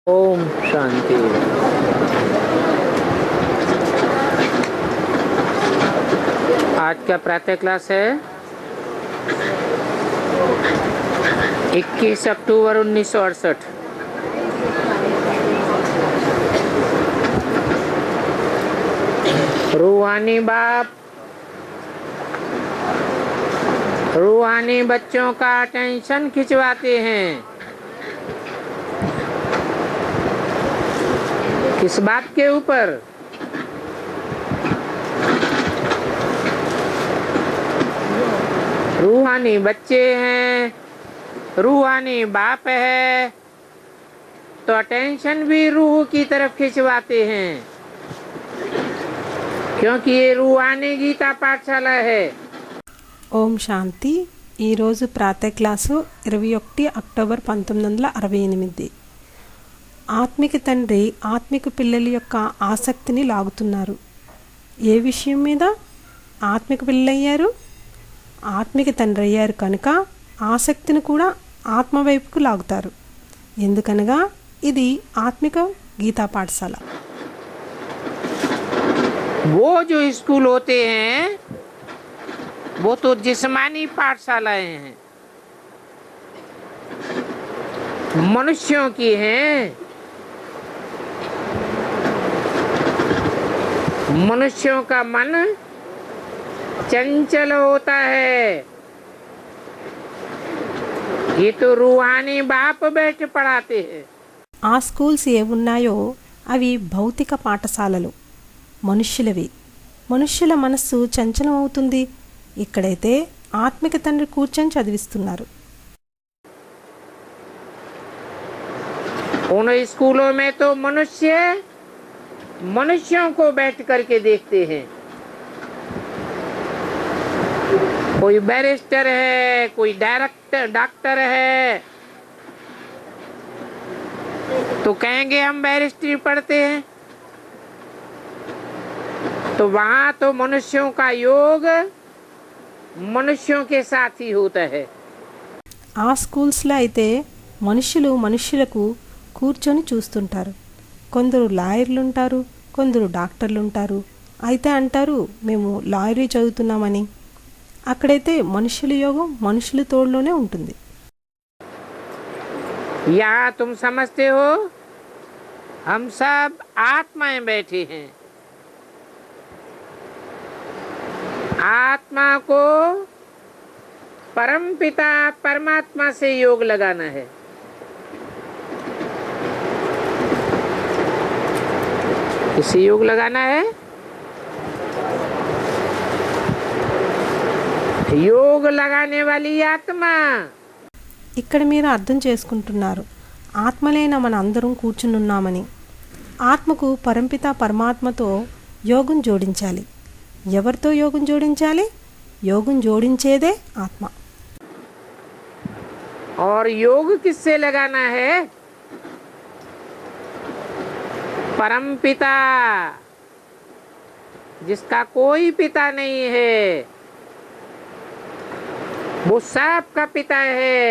ओम शांति। आज का प्रातः क्लास है 21 अक्टूबर 1968। रूहानी बाप रूहानी बच्चों का अटेंशन खिंचवाते हैं। किस बात के ऊपर? रूहानी बच्चे हैं, रूहानी बाप है, तो अटेंशन भी रूह की तरफ खिंचवाते हैं, क्योंकि ये रूहानी गीता पाठशाला है। ఓం శాంతి. ఈరోజు ప్రాతः క్లాసు 21 అక్టోబర్ 1968. ఆత్మిక తండ్రి ఆత్మిక పిల్లల యొక్క ఆసక్తిని లాగుతున్నారు. ఏ విషయం మీద? ఆత్మిక పిల్లలయ్యారు, ఆత్మిక తండ్రి అయ్యారు కనుక ఆసక్తిని కూడా ఆత్మ వైపుకు లాగుతారు. ఎందుకనగా ఇది ఆత్మిక గీతా పాఠశాల. वो जो स्कूल होते हैं वो तो जिस्मानी पाठशालाएं हैं, मनुष्यों की हैं। मनुष्यों का मन चंचल होता है। ये तो रूहानी बाप बैठ पढ़ाते हैं। ఆ స్కూల్స్ ఏమున్నాయో అవి భౌతిక పాఠశాలలు, మనుష్యులవి. మనుష్యుల మనస్సు చంచలం అవుతుంది. ఇక్కడైతే ఆత్మిక తండ్రి కూర్చొని చదివిస్తున్నారు. उन स्कूलों में तो मनुष्य मनुष्यों को बैठ करके देखते हैं। कोई बैरिस्टर है, कोई डॉक्टर है, तो कहेंगे हम बैरिस्ट्री पढ़ते हैं। तो वहां तो मनुष्यों का योग मनुष्यों के साथ ही होता है। ఆ స్కూల్స్లో అయితే మనుషులు మనుషులకు కూర్చొని చూస్తుంటారు. కొందరు లాయర్లు ఉంటారు, కొందరు డాక్టర్లు ఉంటారు. అయితే అంటారు మేము లాయరీ చదువుతున్నామని. అక్కడైతే మనుషుల యోగం మనుషుల తోడులోనే ఉంటుంది. यहाँ तुम समझते हो हम सब आत्माएं बैठी हैं। आत्मा को परमपिता परमात्मा से योग लगाना है। किससे योग लगाना है? योग लगाने वाली आत्मा। ఇక్కడ మీరు అర్థం చేసుకుంటున్నారు, ఆత్మలైన మన అందరం కూర్చునున్నామని. ఆత్మకు పరంపిత పరమాత్మతో యోగం జోడించాలి. ఎవరితో యోగం జోడించాలి? యోగం జోడించేదే ఆత్మ. और योग किससे लगाना है? परमपिता, जिसका कोई पिता नहीं है, वो सबका पिता है,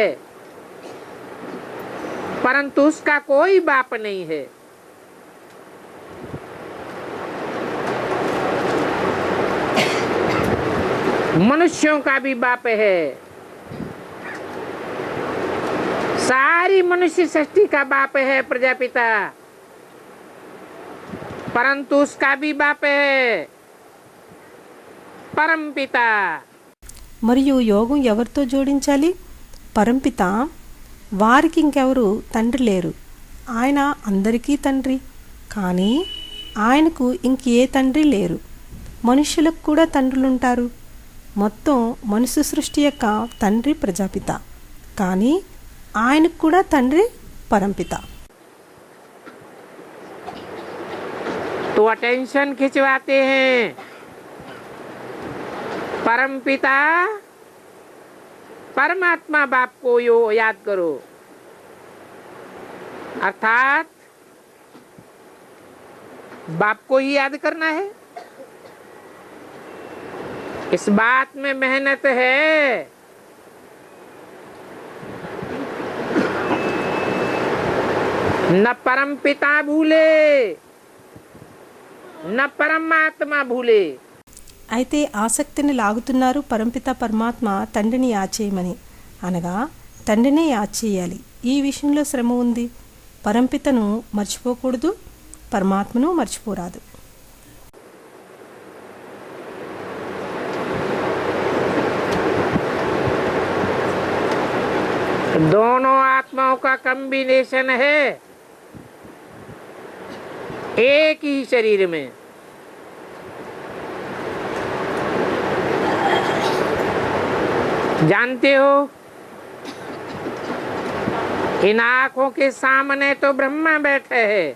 परंतु उसका कोई बाप नहीं है। मनुष्यों का भी बाप है। सारी मनुष्य सृष्टि का बाप है प्रजापिता, परंतु उसका भी बाप है परम पिता। మరియు యోగం ఎవరితో జోడించాలి? పరంపిత. వారికి ఇంకెవరు తండ్రి లేరు. ఆయన అందరికీ తండ్రి, కానీ ఆయనకు ఇంకే తండ్రి లేరు. మనుష్యులకు కూడా తండ్రులుంటారు. మొత్తం మనుష్య సృష్టి యొక్క తండ్రి ప్రజాపిత, కానీ ఆయనకు కూడా తండ్రి పరంపిత. तो अटेंशन खिंचवाते हैं। परमपिता परमात्मा बाप को याद करो, अर्थात बाप को ही याद करना है। इस बात में मेहनत है। न परम पिता भूले न परमात्मा भूले। అయితే ఆసక్తిని లాగుతున్నారు పరంపిత పరమాత్మ తండ్రిని యాద్ చేయమని, అనగా తండ్రినే యాద్ చేయాలి. ఈ విషయంలో శ్రమ ఉంది. పరంపితను మర్చిపోకూడదు, పరమాత్మను మర్చిపోరాదు. दोनों आत्माओं का कॉम्बिनेशन है एक ही शरीर में। जानते हो, इन आंखों के सामने तो ब्रह्मा बैठे हैं,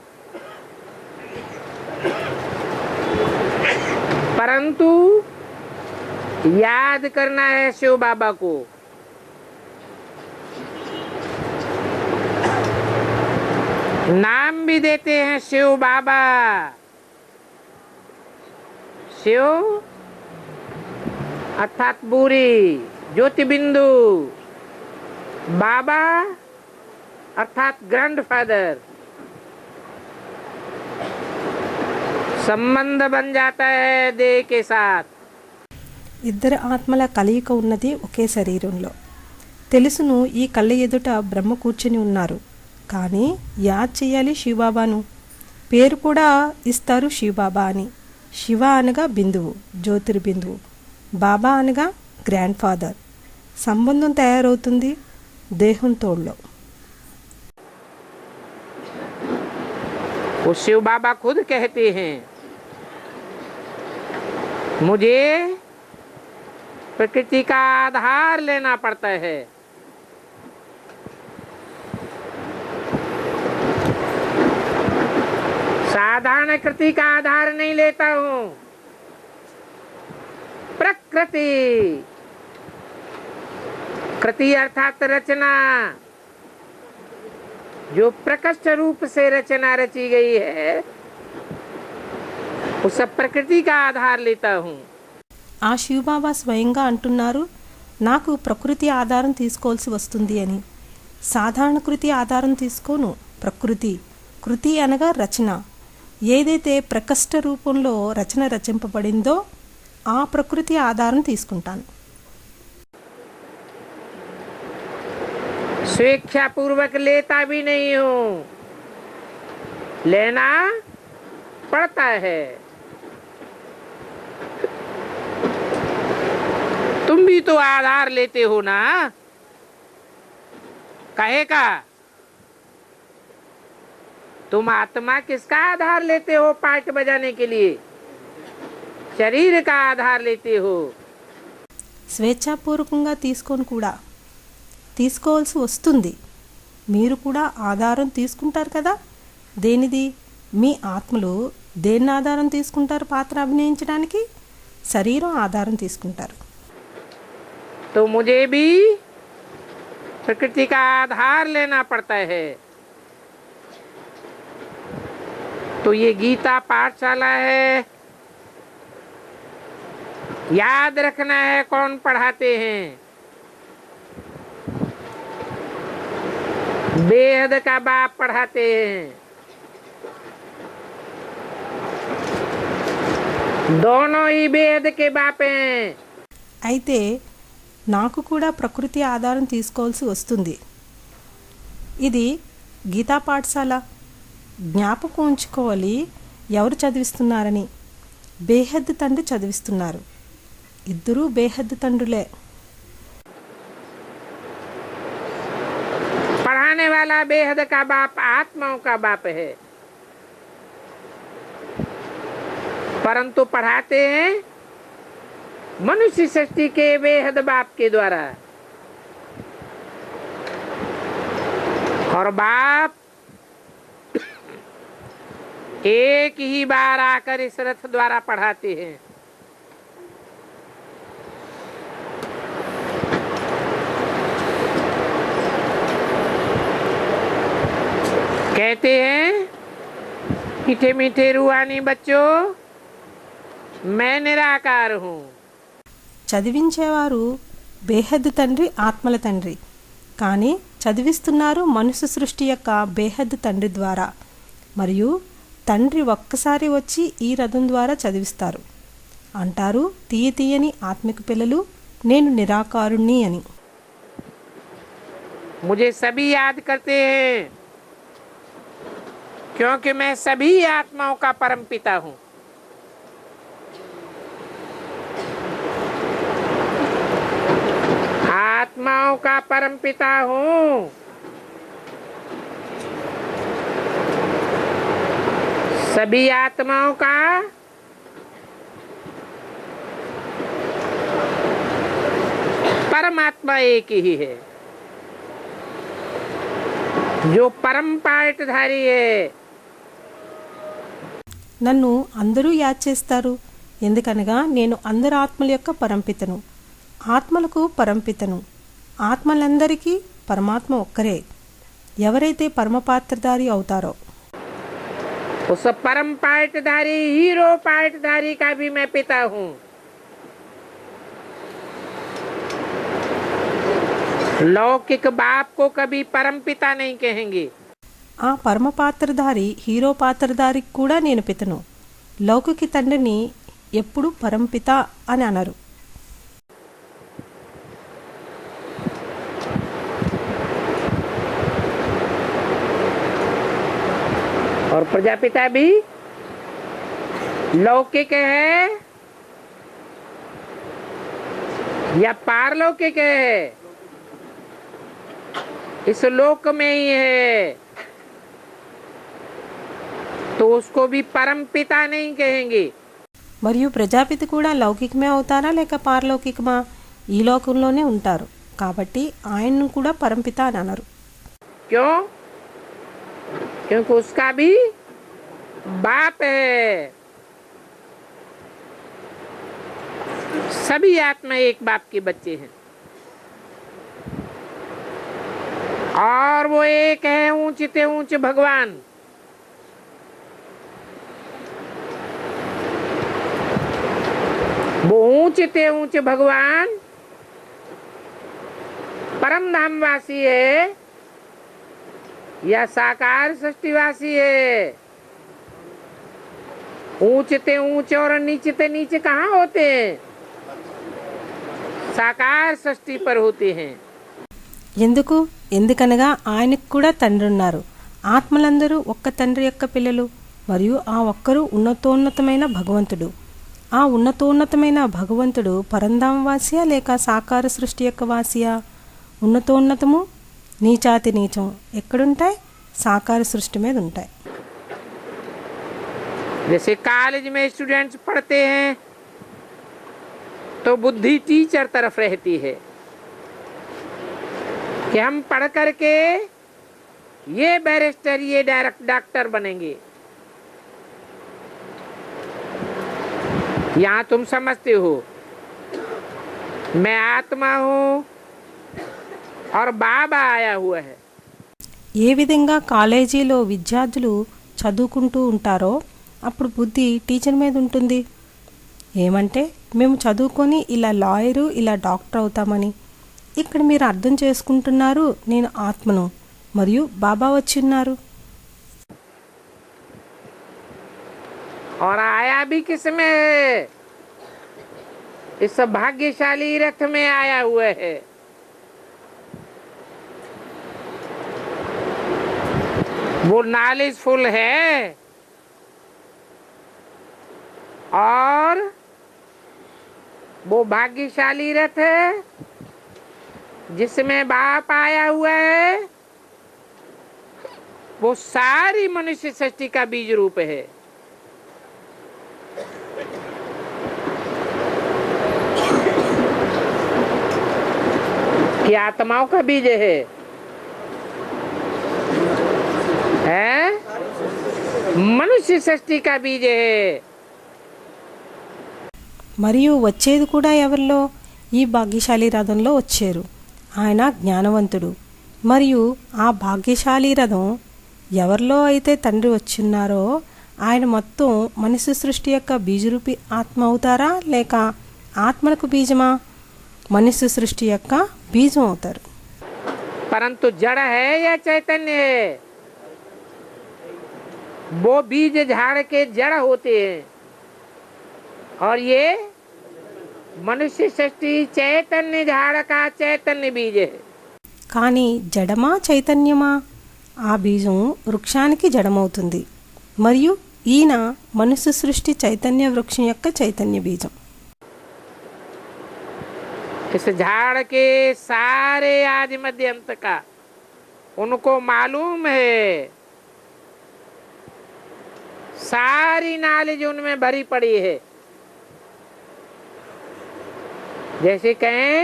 परंतु याद करना है शिव बाबा को। नाम भी देते हैं शिव बाबा। शिव अर्थात बुरी ज्योति बिंदु, बाबा अर्थात ग्रैंडफादर। संबंध बन जाता है देह के साथ। ఇద్దరు ఆత్మల కలయిక ఉన్నది ఒకే శరీరంలో. తెలుసును, ఈ కళ్ళ ఎదుట బ్రహ్మ కూర్చొని ఉన్నారు, కానీ యాద్ చేయాలి శివబాబాను. పేరు కూడా ఇస్తారు శివబాబా అని. శివ అనగా బిందువు, జ్యోతిర్బిందువు. బాబా అనగా గ్రాండ్ ఫాదర్. సంబంధం తయారవుతుంది దేహం తోడులో. वो शिव बाबा खुद कहते हैं, मुझे प्रकृति का आधार लेना पड़ता है। साधारण कृति का आधार नहीं लेता हूं, प्रकृति। कृति अर्थात रचना, जो प्रकृष्ट रूप से रचना रची गई है, उस प्रकृति का आधार लेता हूं। ఆ శివబాబా స్వయంగా అంటున్నారు, నాకు ప్రకృతి ఆధారం తీసుకోవాల్సి వస్తుంది అని. సాధారణ కృతి ఆధారం తీసుకోను, ప్రకృతి. కృతి అనగా రచన. ఏదైతే ప్రకష్ట రూపంలో రచన రచింపబడిందో ఆ ప్రకృతి ఆధారం తీసుకుంటాను. स्वेच्छा पूर्वक लेता भी नहीं हूं, लेना पड़ता है। तुम भी तो आधार लेते हो ना, कहे का? तुम आत्मा किसका आधार लेते हो? पाठ बजाने के लिए शरीर का आधार लेते हो। స్వేచ్ఛాపూర్వకంగా తీసుకొని కూడా తీసుకోవాల్సి వస్తుంది. మీరు కూడా ఆధారం తీసుకుంటారు కదా. దేనిది? మీ ఆత్మలు దేన్ని ఆధారం తీసుకుంటారు పాత్ర అభినయించడానికి? శరీరం ఆధారం తీసుకుంటారు. तो मुझे भी प्रकृति का आधार लेना पड़ता है। तो ये गीता पाठशाला है, याद रखना है कौन पढ़ाते हैं। बेहद का बाप पढ़ाते हैं। दोनों ही बेहद के बाप हैं। అయితే నాకు కూడా ప్రకృతి ఆధారం తీసుకోవాల్సి వస్తుంది. ఇది గీతా పాఠశాల. జ్ఞాపకం ఉంచుకోవాలి ఎవరు చదివిస్తున్నారని. బేహద్దు తండ్రి చదివిస్తున్నారు. ఇద్దరూ బేహద్దు తండ్రులే. पढ़ाने वाला बेहद का बाप आत्माओं का बाप है, परंतु पढ़ाते हैं मनुष्य सृष्टि के बेहद बाप के द्वारा। और बाप एक ही बार आकर इस रथ द्वारा पढ़ाते हैं। कहते हैं, मीठे मीठे रूहानी बच्चों, मैं निराकार हूँ। చదివించేవారు బేహద్దు తండ్రి, ఆత్మల తండ్రి. కానీ చదివిస్తున్నారు మనుష్య సృష్టి యొక్క బేహద్దు తండ్రి ద్వారా. మరియు తండ్రి ఒక్కసారి వచ్చి ఈ రథం ద్వారా చదివిస్తారు. అంటారు, తీయని ఆత్మిక పిల్లలు, నేను నిరాకారుణ్ణి అని. मुझे सभी याद करते हैं क्योंकि मैं सभी आत्माओं का परम पिता हूँ. आत्माओं का परम पिता हूँ. सभी आत्माओं का परमात्मा एक ही है जो परम पाठधारी है. నన్ను అందరూ యాద్ చేస్తారు, ఎందుకనగా నేను అందరు ఆత్మల యొక్క పరంపితను, ఆత్మలకు పరంపితను. ఆత్మలందరికీ పరమాత్మ ఒక్కరే. ఎవరైతే పరమపాత్రధారి అవుతారో उस परम पाठधारी हीरो पाठधारी का भी मैं पिता हूँ. लौकिक बाप को कभी परम पिता नहीं कहेंगे. ఆ పరమపాత్రధారి హీరో పాత్రధారికి కూడా నేను పితను. లౌకిక తండ్రిని ఎప్పుడు పరంపిత అని అనరు. और प्रजापिता भी लौकिक है या पारलौकिक है, इस लोक में ही है, तो उसको भी परम पिता नहीं कहेंगे. మరియు ప్రజాపితి కూడా లౌకికమే అవుతారా లేక పారలౌకికమా? ఈ లోకంలోనే ఉంటారు కాబట్టి ఆయన్ను కూడా పరంపిత అని అనరు. क्यों? क्योंकि उसका भी बाप है. सभी आत्मा एक बाप के बच्चे हैं और वो एक है ऊंचते ऊंच भगवान. वो ऊंचते ऊंच भगवान परम धामवासी है या साकार सृष्टिवासी है. ऊंचते ऊंचे और नीचते नीचे कहाँ होते हैं? साकार सृष्टि पर होते हैं. ఎందుకు? ఎందుకనగా ఆయనకు కూడా తండ్రి ఉన్నారు. ఆత్మలందరూ ఒక్క తండ్రి యొక్క పిల్లలు మరియు ఆ ఒక్కరు ఉన్నతోన్నతమైన భగవంతుడు. ఆ ఉన్నతోన్నతమైన భగవంతుడు పరంధామ వాసియా లేక సాకార సృష్టి యొక్క వాసియా? ఉన్నతోన్నతము నీచాతి నీచం ఎక్కడుంటాయి? సాకార సృష్టి మీద ఉంటాయి. जैसे कॉलेज में स्टूडेंट्स पढ़ते हैं तो बुद्धि टीचर तरफ रहती है कि हम पढ़ करके ये बैरिस्टर ये डायरेक्ट डॉक्टर बनेंगे. यहाँ तुम समझते हो मैं आत्मा हूँ और बाबा आया हुआ है. ఏ విధంగా కాలేజీలో విద్యార్థులు చదువుకుంటూ ఉంటారో అప్పుడు బుద్ధి టీచర్ మీద ఉంటుంది. ఏమంటే మేము చదువుకొని ఇలా లాయరు ఇలా డాక్టర్ అవుతామని. ఇక్కడ మీరు అర్థం చేసుకుంటున్నారు, నేను ఆత్మను మరియు బాబా వచ్చి ఉన్నారు. और आया भी किसमें है? इस भाग्यशाली रथ में आया हुआ है. वो नॉलेजफुल है और वो भाग्यशाली रथ है जिसमें बाप आया हुआ है. वो सारी मनुष्य सृष्टि का बीज रूप है. कि आत्माओं का बीज है मनुष्य सृष्टि का बीज है. మరియు వచ్చేది కూడా ఎవరిలో? ఈ భాగ్యశాలి రథంలో వచ్చారు. ఆయన జ్ఞానవంతుడు. మరియు ఆ భాగ్యశాలి రథం ఎవరిలో అయితే తండ్రి వచ్చిన్నారో ఆయన మొత్తం మనుష్య సృష్టి యొక్క బీజరూపి ఆత్మ అవుతారా లేక ఆత్మలకు బీజమా? మనుష్య సృష్టి యొక్క బీజం అవుతారు. परंतु जड़ है या चैतन्य है? वो बीज झाड़ के जड़ होते हैं और ये मनुष्य सृष्टि चैतन्य झाड़ का चैतन्य बीज है. కానీ జడమా చైతన్యమా? ఆ బీజం వృక్షానికి జడమవుతుంది మరియు ఈయన మనుష్య సృష్టి చైతన్య వృక్షం యొక్క చైతన్య బీజం. इस झाड़ के सारे आदि मध्य अंत का उनको मालूम है. सारी नॉलेज उनमें भरी पड़ी है. जैसे कहें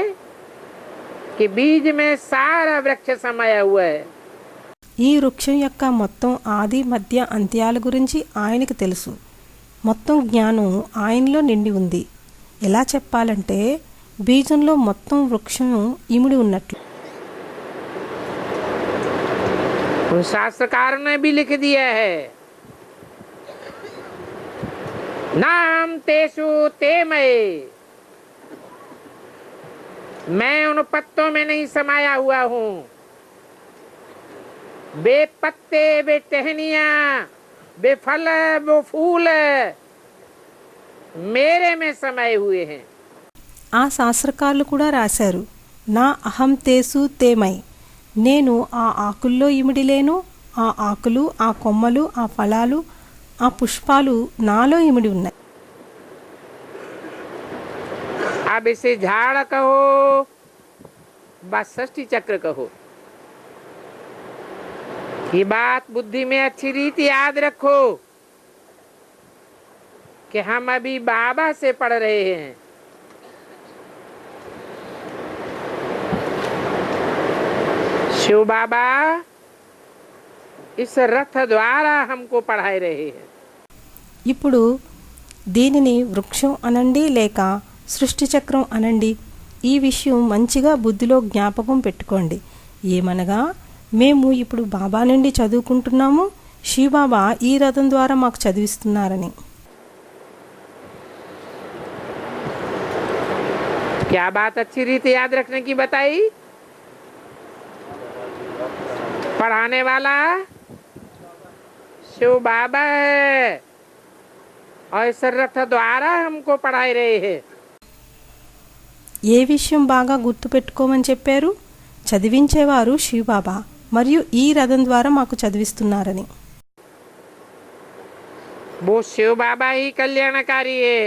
कि बीज में सारा वृक्ष समाया हुआ है. ఈ వృక్షం యొక్క మొత్తం ఆది మధ్య అంత్యాల గురించి ఆయనకు తెలుసు. మొత్తం జ్ఞానం ఆయనలో నిండి ఉంది. ఎలా చెప్పాలంటే బీజంలో మొత్తం వృక్షం ఇమిడి ఉన్నట్లు. उन शास्त्रकारों ने भी लिख दिया है, नाम तेसु ते मय. मैं उन पत्तों में नहीं समाया हुआ हूँ. बे पत्ते, बे टहनिया, बे फल, वो फूल मेरे में समाये हुए हैं. ఆ శాస్త్రకారులు కూడా రాశారు, నా అహం తేసు తేమై, నేను ఆ ఆకుల్లో ఇమిడి లేను, ఆ ఆకులు, ఆ కొమ్మలు, ఆ ఫలాలు, ఆ పుష్పాలు నాలో ఇమిడి ఉన్నాయి. अब इसे झाड़ कहो व षष्ठी चक्र कहो, ये बात बुद्धि में अच्छी रीति याद रखो कि हम अभी बाबा से पढ़ रहे हैं. शिव बाबा इस रथ द्वारा हमको पढ़ाए रहे हैं. ఇప్పుడు దీనిని వృక్షం అనండి లేక సృష్టి చక్రం అనండి, ఈ విషయం మంచిగా బుద్ధిలో జ్ఞాపకం పెట్టుకోండి. ఏమనగా మేము ఇప్పుడు బాబా నుండి చదువుకుంటున్నాము, శివబాబా ఈ రథం ద్వారా మాకు చదివిస్తున్నారని. क्या बात अच्छी रीति याद रखने की बताई? पढ़ाने वाला शिव बाबा है और इस रथ द्वारा हमको पढ़ाई रहे हैं. ఏ విషయం బాగా గుర్తుపెట్టుకోమని చెప్పారు? చదివించేవారు శివబాబా మరియు ఈ రథం ద్వారా మాకు చదివిస్తున్నారని. वो शिव बाबा ही कल्याणकारी है.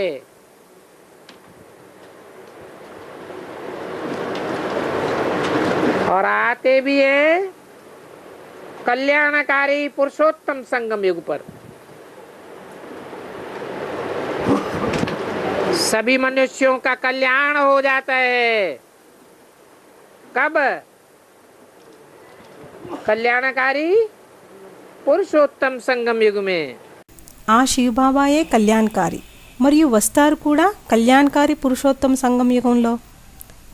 और आते भी है कल्याणकारी पुरुषोत्तम संगम युग पर. सभी मनुष्यों का कल्याण हो जाता है. कब? कल्याणकारी पुरुषोत्तम संगम युग में. ఆ శివబాబాయే కళ్యాణకారి మరియు వస్తారు కూడా కళ్యాణకారి పురుషోత్తమ సంగమ యుగంలో.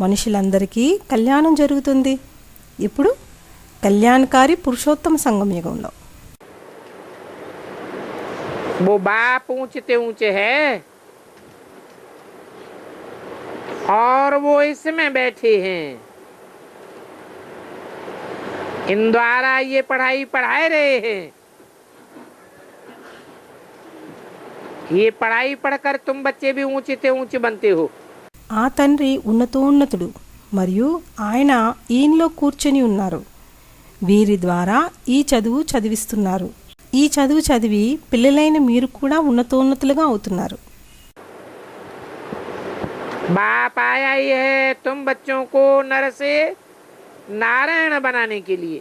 మనుషులందరికీ కళ్యాణం జరుగుతుంది ఇప్పుడు కళ్యాణకారి పురుషోత్తమ సంగమ యుగంలో. वो बाप ऊंचते ऊंचे है और वो इसमें बैठे हैं. इन द्वारा ये पढ़ाई पढ़ाए रहे हैं. ये पढ़ाई पढ़कर तुम बच्चे भी ऊंचे ऊंचे बनते हो. ఆ తండ్రి ఉన్నతోన్నతుడు మరియు ఆయన ఈయనలో కూర్చొని ఉన్నారు. వీరి ద్వారా ఈ చదువు చదివిస్తున్నారు. ఈ చదువు చదివి పిల్లలైన మీరు కూడా ఉన్నతోన్నతులుగా అవుతున్నారు. बाप आया ही है तुम बच्चों को नर से नारायण बनाने के लिए.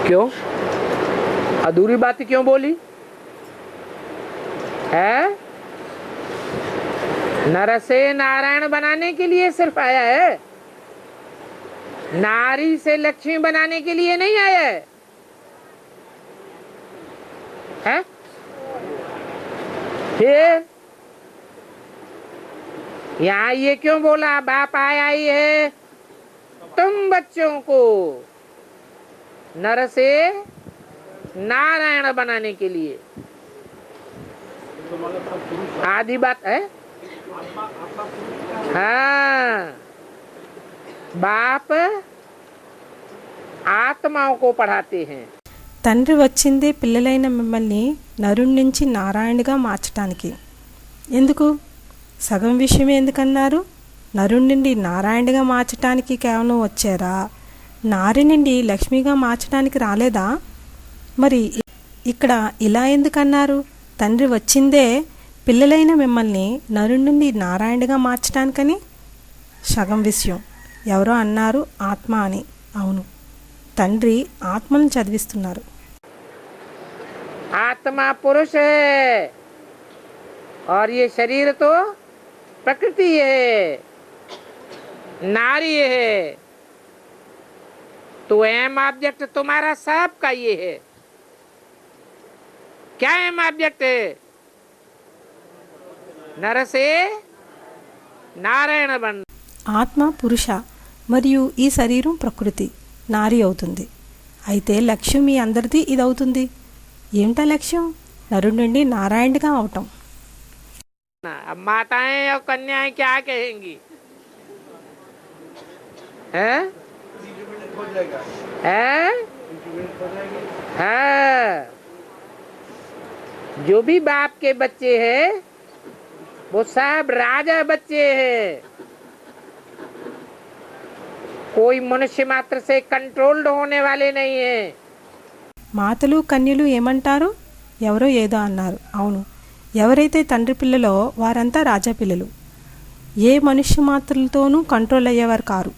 क्यों अधूरी बात क्यों बोली है? नर से नारायण बनाने के लिए सिर्फ आया है, नारी से लक्ष्मी बनाने के लिए नहीं आया है. हैं? फिर यहाँ ये क्यों बोला बाप आया ही है तुम बच्चों को नर से नारायण बनाने के लिए? आधी बात है हाँ, बाप आत्माओं को पढ़ाते हैं। తండ్రి వచ్చిందే పిల్లలైన మిమ్మల్ని నరుడి నుంచి నారాయణుడిగా మార్చటానికి. ఎందుకు? సగం విషయమే ఎందుకన్నారు? నరుడి నుండి నారాయణుడిగా మార్చటానికి కేవలం వచ్చారా? నారి నుండి లక్ష్మిగా మార్చడానికి రాలేదా? మరి ఇక్కడ ఇలా ఎందుకన్నారు? తండ్రి వచ్చిందే పిల్లలైన మిమ్మల్ని నరుడి నుండి నారాయణుడిగా మార్చడానికని. సగం విషయం. ఎవరో అన్నారు ఆత్మ అని. అవును, తండ్రి ఆత్మను చదివిస్తున్నారు. आत्मा पुरुष है और ये शरीर तो प्रकृति है, नारी है। तो एम ऑब्जेक्ट तुम्हारा सब का ये है। क्या एम ऑब्जेक्ट है? नर से नारायण बन। ఆత్మ పురుష మరియు ఈ శరీరం ప్రకృతి నారి అవుతుంది. అయితే లక్ష్యం మీ అందరిది ఇది అవుతుంది. ఏమిటా లక్ష్యం? నరుడి నుండి నారాయణుడిగా అవటం. अब माताएं और कन्याएं क्या कहेंगी? हैं? हैं? हाँ, जो भी बाप के बच्चे हैं वो सब राजा बच्चे हैं। कोई मनुष्य मात्र से कंट्रोल्ड होने वाले नहीं है। మాతలు కన్యలు ఏమంటారు? ఎవరో ఏదో అన్నారు. అవును, ఎవరైతే తండ్రి పిల్లలో వారంతా రాజా పిల్లలు. ఏ మనుష్య మాత్రలతోనూ కంట్రోల్ అయ్యేవారు కారు.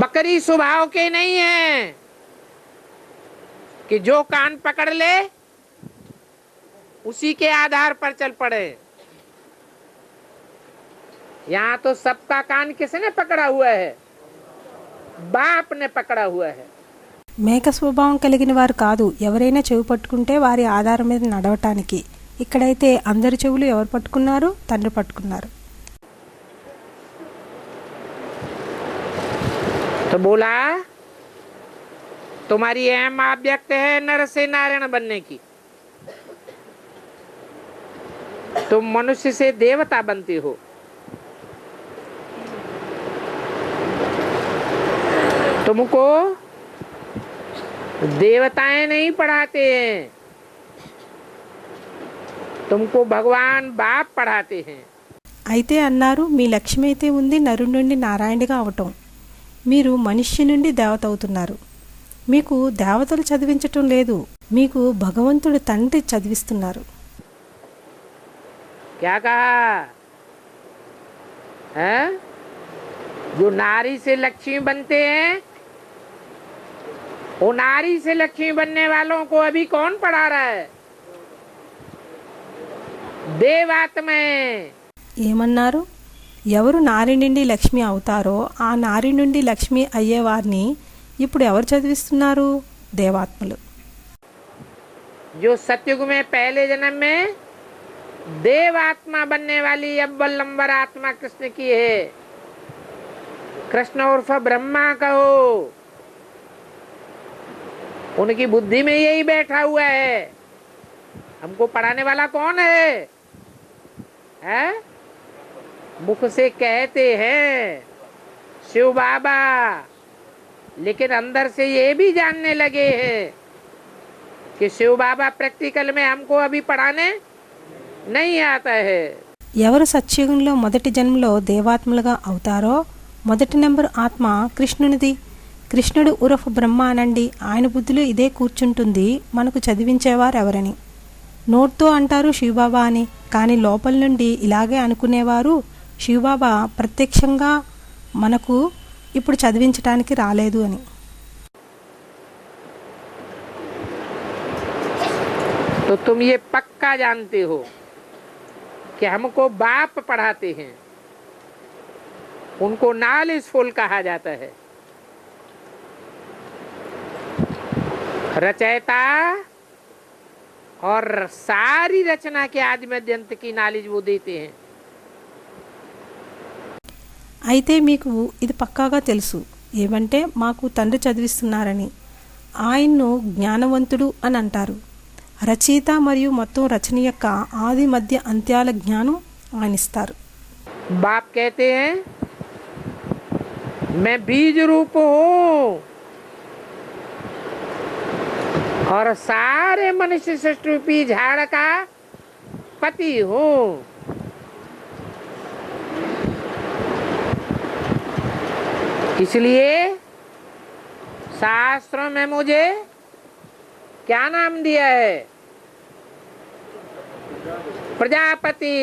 बकरी स्वभाव के नहीं है कि जो कान पकड़ ले उसी के आधार पर चल पड़े। यहाँ तो सबका कान किसने पकड़ा हुआ है? बाप ने पकड़ा हुआ है। మేక స్వభావం కలిగిన వారు కాదు ఎవరైనా చెవి పట్టుకుంటే వారి ఆధారం మీద నడవటానికి. ఇక్కడైతే అందరి చెవులు ఎవరు పట్టుకున్నారు? తండ్రి పట్టుకున్నారు. तो बोला तुम्हारी अहम ऑब्जेक्ट है नर से नारायण बनने की। तुम मनुष्य से देवता बनते हो। तुमको देवताएं नहीं पढ़ाते हैं, तुमको भगवान बाप पढ़ाते हैं। అయితే అన్నారు మీ లక్ష్యం అయితే ఉంది నరుడి నుండి నారాయణుడిగా అవటం. మీరు మనిషి నుండి దేవత అవుతున్నారు. మీకు దేవతలు చదివించటం లేదు, మీకు భగవంతుడు తండ్రి చదివిస్తున్నారు. क्या कहा है? जो नारी से लक्ष्मी बनते हैं वो नारी से लक्ष्मी बनने वालों को अभी कौन पढ़ा रहा है? देवात्माएं। ఏమన్నారు? ఎవరు నారి నుండి లక్ష్మి అవుతారో ఆ నారి నుండి లక్ష్మి అయ్యేవారిని ఇప్పుడు ఎవరు చదివిస్తున్నారు? దేవాత్మలు. जो सतयुग में पहले जन्म में देवात्मा बनने वाली अव्वल नंबर आत्मा कृष्ण की है। कृष्ण उर्फ ब्रह्मा कहो, उनकी बुद्धि में यही बैठा हुआ है। हमको पढ़ाने वाला कौन है? हैं? मुख से कहते हैं शिव बाबा, लेकिन अंदर से ये भी जानने लगे हैं कि शिव बाबा प्रैक्टिकल में हमको अभी पढ़ाने नहीं आता है। ఎవరు సత్యుగంలో మొదటి జన్మలో దేవాత్మలుగా అవుతారో మొదటి నెంబర్ ఆత్మ కృష్ణునిది. కృష్ణుడు ఉరఫ్ బ్రహ్మ అనండి. ఆయన బుద్ధిలో ఇదే కూర్చుంటుంది మనకు చదివించేవారు ఎవరని. నోట్తో అంటారు శివబాబా అని, కానీ లోపల నుండి ఇలాగే అనుకునేవారు శివబాబా ప్రత్యక్షంగా మనకు ఇప్పుడు చదివించడానికి రాలేదు అని. तो तुम ये पक्का जानते हो कि हमको बाप पढ़ाते हैं, उनको नॉलेजफुल कहा जाता है। रचयिता और सारी रचना के आदि मध्य अंत की नॉलेज वो देते हैं। అయితే మీకు ఇది పక్కాగా తెలుసు ఏమంటే మాకు తండ్రి చదివిస్తున్నారని. ఆయన్ను జ్ఞానవంతుడు అని అంటారు. రచయిత మరియు మొత్తం రచన యొక్క ఆది మధ్య అంత్యాల జ్ఞానం ఆయన ఇస్తారు. बाप कहते हैं मैं बीज रूप हूँ और सारे मनुष्य सृष्टि रूपी झाड़ का पति हूँ. इसलिए शास्त्रों में मुझे क्या नाम दिया है? प्रजापति.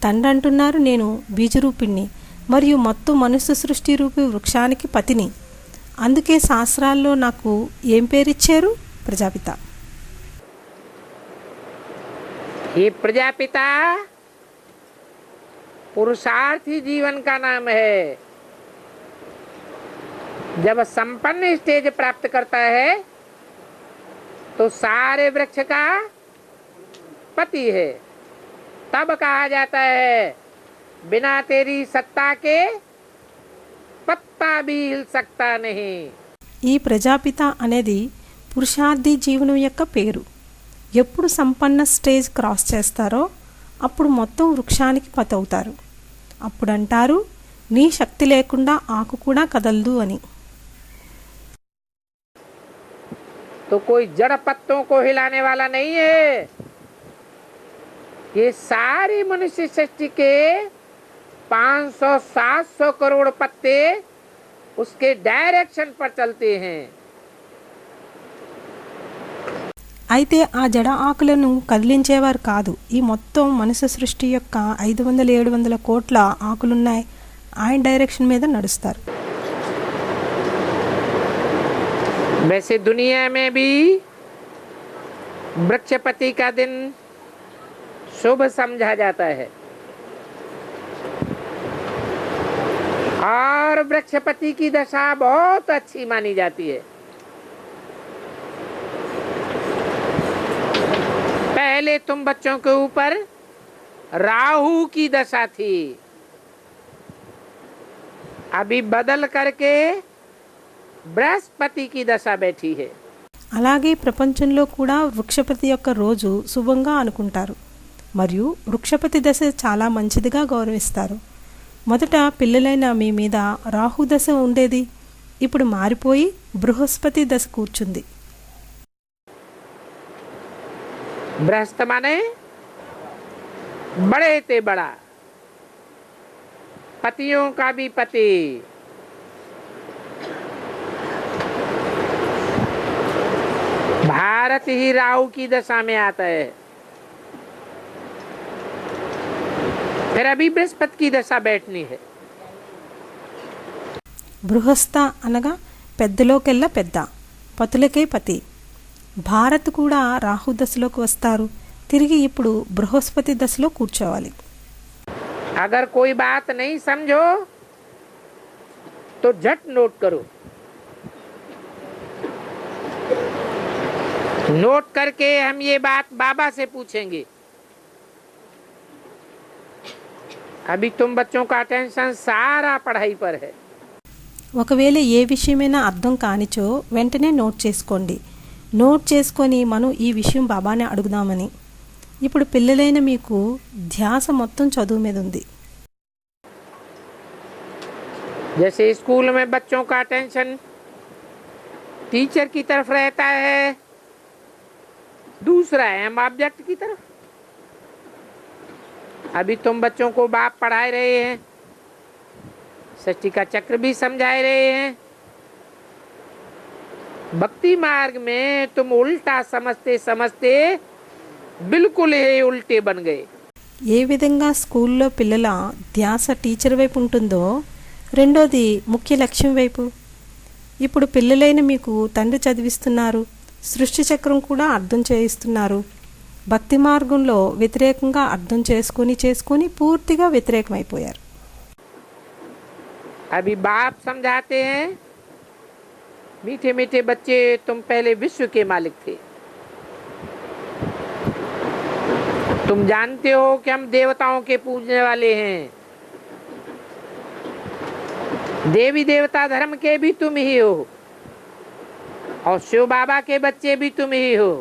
తండ్రి అంటున్నారు, నేను బీజరూపిణ్ణి మరియు మొత్తం మనుష్య సృష్టి రూపి వృక్షానికి పతిని. అందుకే శాస్త్రాల్లో నాకు ఏం పేరిచ్చారు? ప్రజాపిత. ये प्रजापिता पुरुषार्थी जीवन का नाम है. जब संपन्न स्टेज प्राप्त करता है तो सारे वृक्ष का पति है. तब कहा जाता है बिना तेरी सत्ता के पत्ता भी हिल सकता नहीं. ఈ ప్రజాపిత అనేది పురుషార్థి జీవనం యొక్క పేరు. ఎప్పుడు సంపన్న స్టేజ్ క్రాస్ చేస్తారో అప్పుడు మొత్తం వృక్షానికి పతి అవుతారు. అప్పుడు అంటారు, నీ శక్తి లేకుండా ఆకు కూడా కదలదు అని. तो कोई जड़ पत्तों को हिलाने वाला नहीं है. ये सारी मनुष्य सृष्टि के 500-700 करोड़ पत्ते उसके डायरेक्शन पर चलते हैं. అయితే ఆ జడ ఆకులను కదిలించేవారు కాదు. ఈ మొత్తం మనుష్య సృష్టి యొక్క 500-700 కోట్ల ఆకులున్నాయి, ఆయన డైరెక్షన్ మీద నడుస్తారు. वैसे दुनिया में भी वृक्षपति का दिन शुभ समझा जाता है और वृक्षपति की दशा बहुत अच्छी मानी जाती है. पहले तुम बच्चों के ऊपर राहु की दशा थी, अभी बदल करके బృహస్పతి की दशा बैठी है. అలాగే ప్రపంచంలో కూడా వృక్షపతి యొక్క రోజు శుభంగా అనుకుంటారు మరియు వృక్షపతి దశ చాలా మంచిదిగా గౌరవిస్తారు. మొదట పిల్లలైన మీ మీద రాహు దశ ఉండేది, ఇప్పుడు మారిపోయి బృహస్పతి దశ కూర్చుంది. बृहस्पति माने बड़े ते बड़ा, पतियों का भी पति. भारत ही राहु की दशा में आता है. फिर अभी बृहस्पति की दशा बैठनी है. బృహస్త అనగా పెద్దలోకెల్లా పెద్ద, పతులకే పతి. భారత్ కూడా రాహు దశలోకి వస్తారు, తిరిగి ఇప్పుడు బృహస్పతి దశలో కూర్చోవాలి. अगर कोई बात नहीं समझो तो झट नोट करो. नोट करके हम ये बात बाबा से पूछेंगे. अभी तुम बच्चों का अटेंशन सारा पढ़ाई पर है. ఒకవేళ ఏ విషయమైనా అర్థం కానిచో వెంటనే నోట్ చేసుకోండి. నోట్ చేసుకొని మనం ఈ విషయం బాబానే అడుగుదామని. ఇప్పుడు పిల్లలైన మీకు ధ్యాస మొత్తం చదువు మీద ఉంది. जैसे स्कूल में बच्चों का अटेंशन टीचर की तरफ रहता है, दूसरा है ऑब्जेक्ट की तरफ. अभी तुम बच्चों को बाप पढ़ा रहे हैं, सृष्टि का चक्र भी समझा रहे हैं. भक्ति मार्ग में तुम उल्टा समझते समझते बिल्कुल ही उल्टे बन गए. ఏ విధంగా స్కూల్లో పిల్లల ధ్యాస టీచర్ వైపు ఉంటుందో రెండోది ముఖ్య లక్ష్యం వైపు. ఇప్పుడు పిల్లలైన మీకు తండ్రి చదివిస్తున్నారు, సృష్టి చక్రం కూడా అర్థం చేయిస్తున్నారు. భక్తి మార్గంలో వ్యతిరేకంగా అర్థం చేసుకొని పూర్తిగా వ్యతిరేకమైపోయారు. अभी बाप समझाते हैं, मीठे मीठे बच्चे तुम पहले विश्व के मालिक थे. तुम जानते हो कि हम देवताओं के पूजने वाले हैं. देवी देवता धर्म के भी तुम ही हो. और शिव बाबा के बच्चे भी तुम ही हो।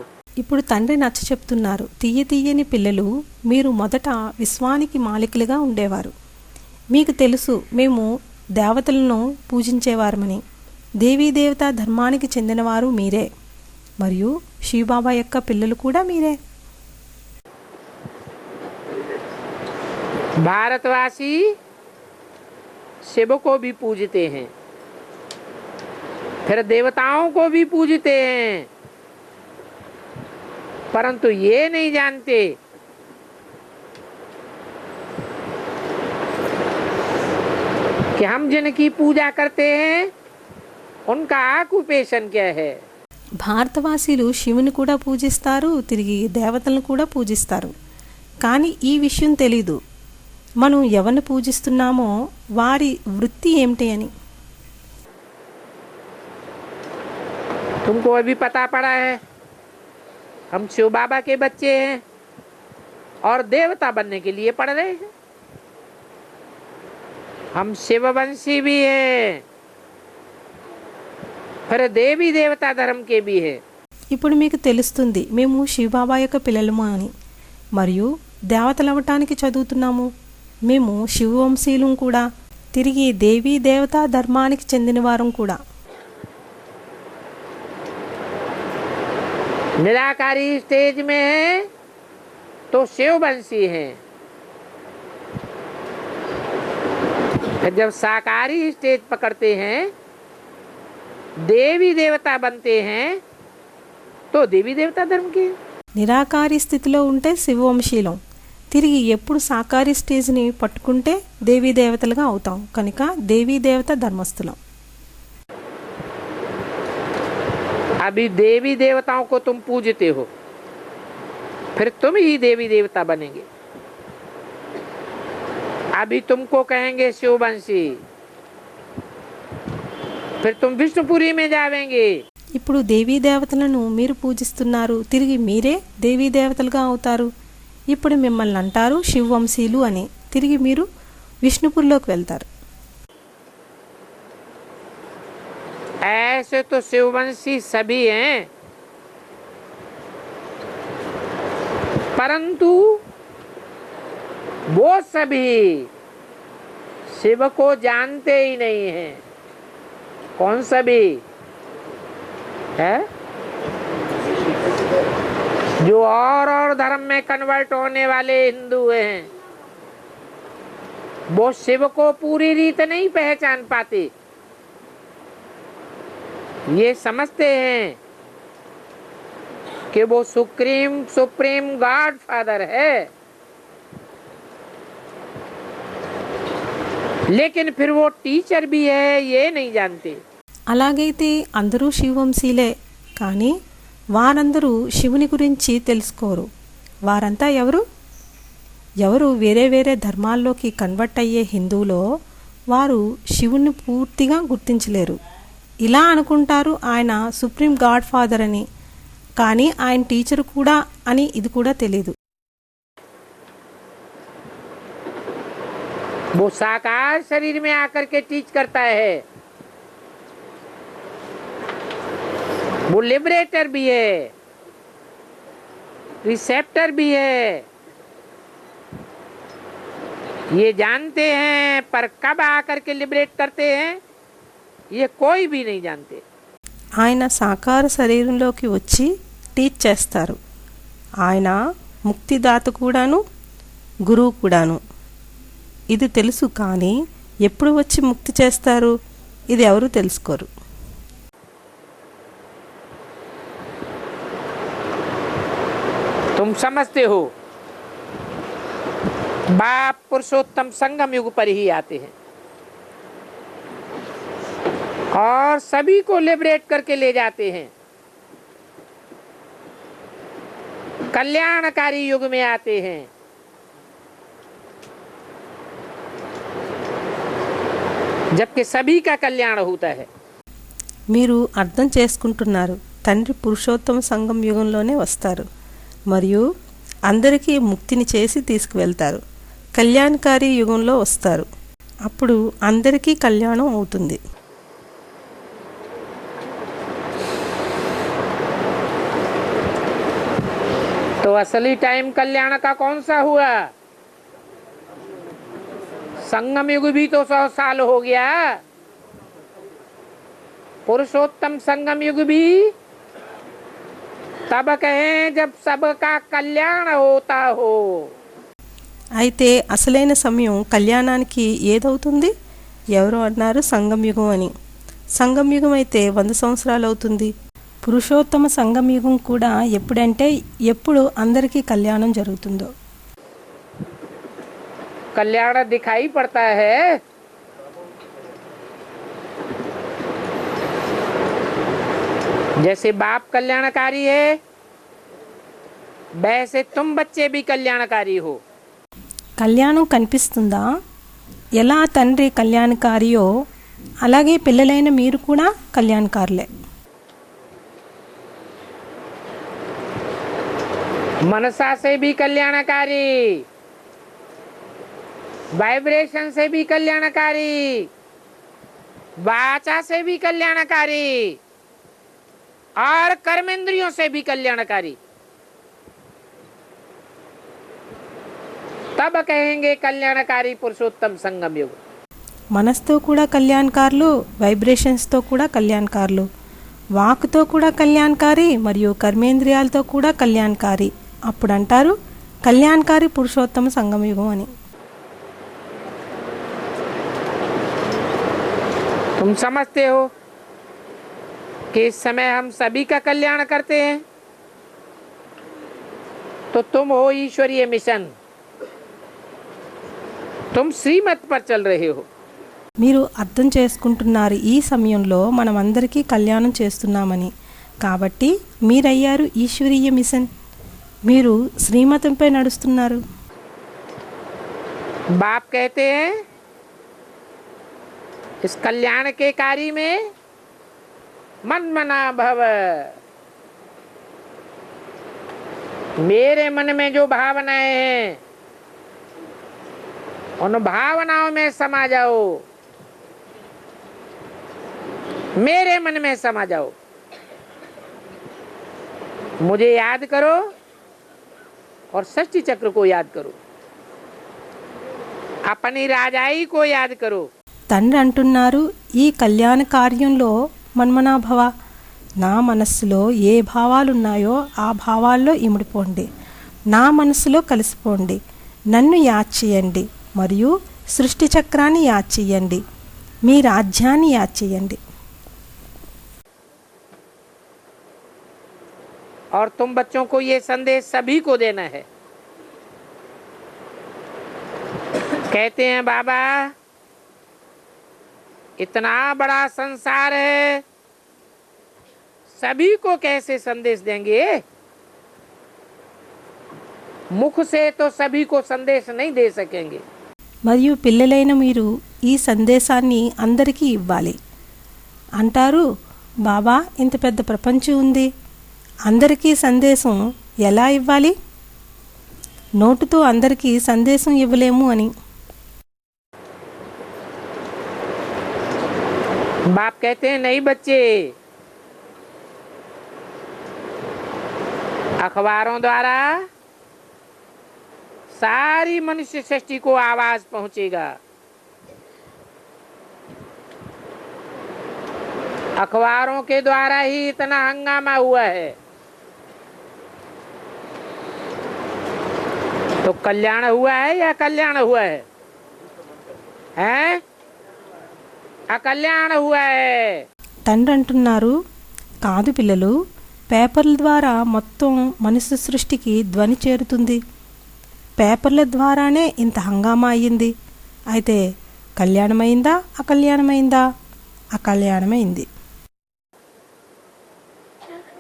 ఇప్పుడు తండ్రి నచ్చ చెప్తున్నారు, తీయని పిల్లలు మీరు మొదట విశ్వానికి మాలికలుగా ఉండేవారు. మీకు తెలుసు మేము దేవతలను పూజించేవారమని. దేవత ధర్మానికి చెందినవారు మీరే, మరియు శివబాబా యొక్క పిల్లలు కూడా మీరే. भारतवासी शिव को भी पूजते हैं, फिर देवताओं को भी पूजते हैं, परंतु ये नहीं जानते कि हम जिनकी पूजा करते हैं उनका आक्युपेशन क्या है. భారతవాసీలు శివుని కూడా పూజిస్తారు, తిరిగి దేవతలను కూడా పూజిస్తారు. కానీ ఈ విషయం తెలీదు, మనం ఎవరిని పూజిస్తున్నామో వారి వృత్తి ఏమిటి అని. तुमको अभी पता पड़ा है हम शिव बाबा के बच्चे हैं और देवता बनने के लिए पढ़ रहे हैं. हम शिववंशी भी हैं, फिर देवी देवता धर्म के भी हैं. ఇప్పుడు మీకు తెలుస్తుంది మేము శివబాబా యొక్క పిల్లలము అని, మరియు దేవతలవటానికి చదువుతున్నాము. మేము శివవంశీలం కూడా, తిరిగి దేవీ దేవతా ధర్మానికి చెందిన వారం కూడా. निराकारी स्टेज में है तो शिववंशी हैं, फिर जब साकारी स्टेज पकड़ते हैं देवी देवता बनते हैं तो देवी देवता धर्म के. నిరాకారి స్థితిలో ఉంటే శివవంశీలం, తిరిగి ఎప్పుడు సాకారి స్టేజ్ని పట్టుకుంటే దేవీ దేవతలుగా అవుతాం, కనుక దేవీ దేవత ధర్మస్థులం. अभी देवी देवताओं को तुम पूजते हो, फिर तुम ही देवी देवता बनेंगे. अभी तुमको कहेंगे शिववंशी, फिर तुम विष्णुपुरी में जावेंगे. ఇప్పుడు దేవీ దేవతలను మీరు పూజిస్తున్నారు, తిరిగి మీరే దేవీ దేవతలుగా అవుతారు. ఇప్పుడు మిమ్మల్ని అంటారు శివవంశీలు అని, తిరిగి మీరు విష్ణుపురిలోకి వెళ్తారు. ऐसे तो शिववंशी सभी हैं, परंतु वो सभी शिव को जानते ही नहीं हैं. कौन सभी है? जो और धर्म में कन्वर्ट होने वाले हिंदू हैं, वो शिव को पूरी रीत नहीं पहचान पाते. ये समझते हैं कि वो सुप्रीम गॉड फादर है, लेकिन फिर वो टीचर भी है ये नहीं जानते. అలాగైతే అందరూ శివవంశీలే, కానీ వారందరూ శివుని గురించి తెలుసుకోరు. వారంతా ఎవరు వేరే వేరే ధర్మాల్లోకి కన్వర్ట్ అయ్యే హిందువులో వారు శివుని పూర్తిగా గుర్తించలేరు. ఇలా అనుకుంటారు ఆయన సుప్రీం గాడ్ ఫాదర్ అని, కానీ ఆయన టీచర్ కూడా అని ఇది కూడా తెలీదు. वो साकार शरीर में आकर के टीच करता है, वो लिबरेटर भी है, रिसेप्टर भी है. ये जानते हैं, पर कब आकर के लिबरेट करते हैं ये कोई भी नहीं जानते. ఆయన సాకార శరీరంలోకి వచ్చి టీచ్ చేస్తారు. ఆయన ముక్తిదాత కూడాను, గురువు కూడాను. ఇది తెలుసు, కానీ ఎప్పుడు వచ్చి ముక్తి చేస్తారు ఇది ఎవరు తెలుసుకోరు. तुम समझते हो बाप पुरुषोत्तम संगम युग पर ही आते हैं और सभी को लिबरेट करके ले जाते हैं. कल्याणकारी युग में आते हैं. जबकि सभी का कल्याण होता है. మీరు అర్థం చేసుకుంటున్నారు, తండ్రి పురుషోత్తమ సంఘం యుగంలోనే వస్తారు మరియు అందరికీ ముక్తిని చేసి తీసుకువెళ్తారు. కళ్యాణకారి యుగంలో వస్తారు, అప్పుడు అందరికీ కళ్యాణం అవుతుంది. तो असली टाइम कल्याण का कौन सा हुआ? संगम युग भी तो 100 साल हो गया। पुरुषोत्तम संगम युग भी तब कहें जब सबका కళ్యాణ होता हो। అయితే అసలైన సమయం కళ్యాణానికి ఏదవుతుంది? ఎవరో అన్నారు సంగమయుగం అని. సంగమయుగం అయితే 100 సంవత్సరాలు అవుతుంది. పురుషోత్తమ సంగమయుగం కూడా ఎప్పుడంటే ఎప్పుడు అందరికీ కళ్యాణం జరుగుతుందో. कल्याण दिखाई पड़ता है। जैसे बाप कल्याणकारी है वैसे तुम बच्चे भी कल्याणकारी हो। కళ్యాణం కనిపిస్తుందా? ఎలా తండ్రి కళ్యాణకారియో అలాగే పిల్లలైన మీరు కూడా కళ్యాణకారులే. मनसा से भी कल्याणकारी, वाइब्रेशन से भी कल्याणकारी, वाचा से भी कल्याणकारी और कर्मेंद्रियों से भी कल्याणकारी। तब कहेंगे कल्याणकारी पुरुषोत्तम संगम युग। మనసుతో కూడా కళ్యాణకారులు, వైబ్రేషన్స్తో కూడా కళ్యాణకారులు, వాక్తో కూడా కళ్యాణకారి మరియు కర్మేంద్రియాలతో కూడా కళ్యాణకారి. అప్పుడు అంటారు కళ్యాణకారి పురుషోత్తమ సంగమయుగం అని. तुम समझते हो कि इस समय हम सभी का कल्याण करते हैं, तो तुम हो ईश्वरीय मिशन, तुम श्रीमत पर चल रहे हो। మీరు అర్థం చేసుకుంటున్నారు ఈ సమయంలో మనం అందరికీ కళ్యాణం చేస్తున్నామని. కాబట్టి మీరయ్యారు ఈశ్వరీయ మిషన్, మీరు శ్రీమతంపై నడుస్తున్నారు. बाप कहते हैं इस कल्याण के कार्य में मन मना भव। मेरे मन में जो भावनाएं हैं उन भावनाओं में समा जाओ, मेरे मन में समा जाओ, मुझे याद करो और षष्ठी चक्र को याद करो, अपनी राजाई को याद करो। తండ్రి అంటున్నారు ఈ కళ్యాణ కార్యంలో మన్మనాభవ, నా మనస్సులో ఏ భావాలున్నాయో ఆ భావాల్లో ఇమిడిపోండి, నా మనస్సులో కలిసిపోండి, నన్ను యాద్ చేయండి మరియు సృష్టి చక్రాన్ని యాద్ చేయండి, మీ రాజ్యాన్ని యాద్ చేయండి. और तुम बच्चों को ये संदेश सभी को देना है। कहते हैं बाबा इतना बड़ा संसार है, सभी को कैसे संदेश देंगे? मुख से तो सभी को संदेश नहीं दे सकेंगे। మరియు పిల్లలైన మీరు ఈ సందేశాన్ని అందరికీ ఇవ్వాలి అంటారు. బాబా ఇంత పెద్ద ప్రపంచం ఉంది, అందరికీ సందేశం ఎలా ఇవ్వాలి? నోటుతో అందరికీ సందేశం ఇవ్వలేము అని. बाप कहते हैं नहीं बच्चे, अखबारों द्वारा सारी मनुष्य सृष्टि को आवाज पहुंचेगा। अखबारों के द्वारा ही इतना हंगामा हुआ है, तो कल्याण हुआ है या कल्याण हुआ है? हैं? అకళ్యాణ హువా హై. తండ్రి అంటున్నారు కాదు పిల్లలు, పేపర్ల ద్వారా మొత్తం మనుష్య సృష్టికి ధ్వని చేరుతుంది, పేపర్ల ద్వారానే ఇంత హంగామా అయ్యింది. అయితే కళ్యాణమైందా అకళ్యాణమైందా? అకళ్యాణమైంది.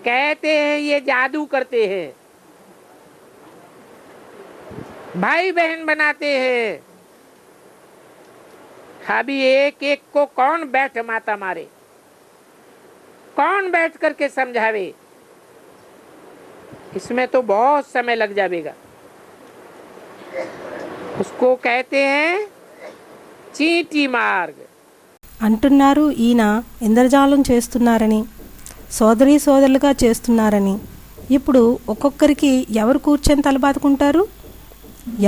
कहते हैं ये जादू करते हैं, भाई बहन बनाते हैं। अभी एक एक को कौन बैठ माता मारे, कौन बैठ करके समझावे? इसमें तो बहुत समय लग जाएगा। उसको कहते हैं चींटी मार्ग. అంటున్నారు ఈయన ఇంద్రజాలం చేస్తున్నారని, సోదరీ సోదరులుగా చేస్తున్నారని. ఇప్పుడు ఒక్కొక్కరికి ఎవరు కూర్చొని తలబాదుకుంటారు,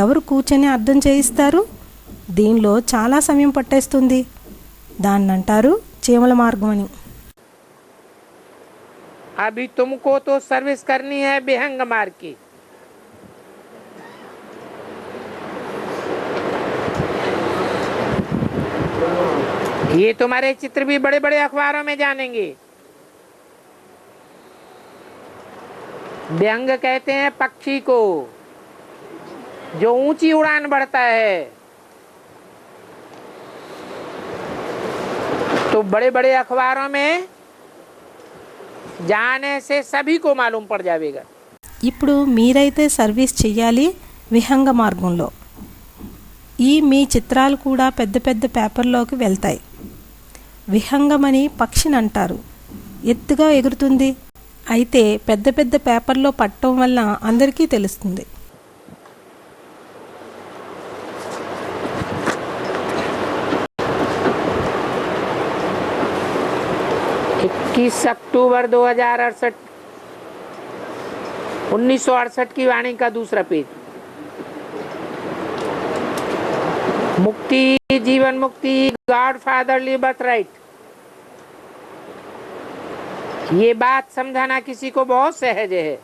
ఎవరు కూర్చొని అర్థం చేయిస్తారు? దీనిలో చాలా సమయం పట్టేస్తుంది. దాన్ని అంటారు చీమల మార్గం అని. अभी तुमको तो सर्विस करनी है विहंग मार्ग की। ये तुम्हारे चित्र भी बड़े बड़े अखबारों में जानेंगे। व्यंग कहते हैं पक्षी को जो ऊंची उड़ान बढ़ता है। तो बड़े बड़े अखबारों में जाने से सभी को मालूम पड़ जाएगा। ఇప్పుడు మీరైతే సర్వీస్ చెయ్యాలి విహంగ మార్గంలో. ఈ మీ చిత్రాలు కూడా పెద్ద పెద్ద పేపర్లోకి వెళ్తాయి. విహంగమని పక్షిని అంటారు, ఎత్తుగా ఎగురుతుంది. అయితే పెద్ద పెద్ద పేపర్లో పట్టడం వల్ల అందరికీ తెలుస్తుంది. 21 अक्टूबर 2068 1968 की वाणी का दूसरा पेज। मुक्ति, जीवन मुक्ति, गॉड फादरली बर्थ राइट। ये बात समझाना किसी को बहुत सहज है,